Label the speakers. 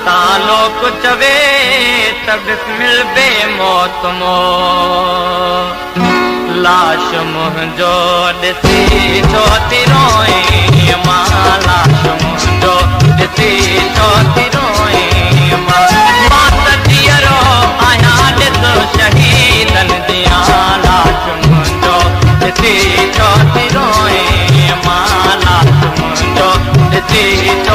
Speaker 1: तालोक चवे त बिस्मिल बे मौत मो लाश मुंहिंजो ॾिसी छो थी रोए मां लाश मुंहिंजो ॾिसी छो थी रोए मां त जीअरो आहियां ॾिसो शहीदनि जिया लाश मुंहिंजो ॾिसी छो थी रोए मां लाश मुंहिंजो ॾिसी